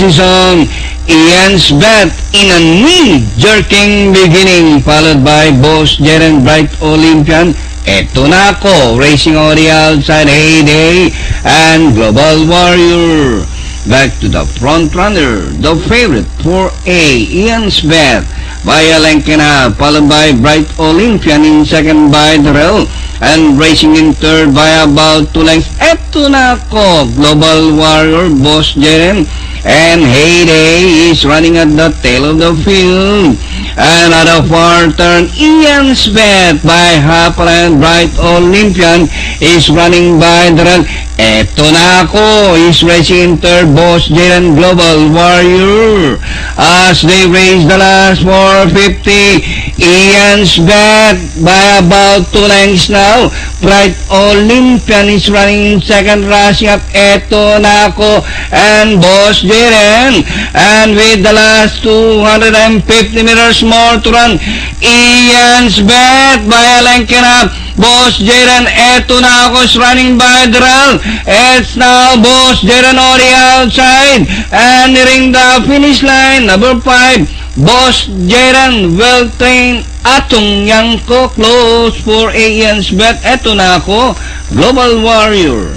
Robinson, Ian's bet in a knee-jerking beginning, followed by Boss Jeren Bright Olympian, Eto na ako, Racing Ori outside Heyday, and Global Warrior. Back to the front runner, the favorite 4A, Ian's bet by Alenkina, followed by Bright Olympian in second by Darrell, and racing in third by about 2 lengths. Eto na ako, Global Warrior, Boss Jeren, and Heyday is running at the tail of the field. And at a far turn, Ian's bet by Hapal and Bright Olympian is running by Darrell. Eto na ako, is racing in third, Boss Jeren, Global Warrior. As they race the last 450, Ian's bet by about 2 lengths now. Bright Olympian is running in second, rushing up. Eto na ako, and Boss Jeren. And with the last 250 meters more to run, Ian's bet by Alenkina, Boss Jeren. Eto na ako, is running by Darrell. It's now Boss Jeren Ori outside and nearing the finish line. Number 5, Boss Jeren, well-trained Atong Yangko, close for Ian's bet. Eto na ako, Global Warrior.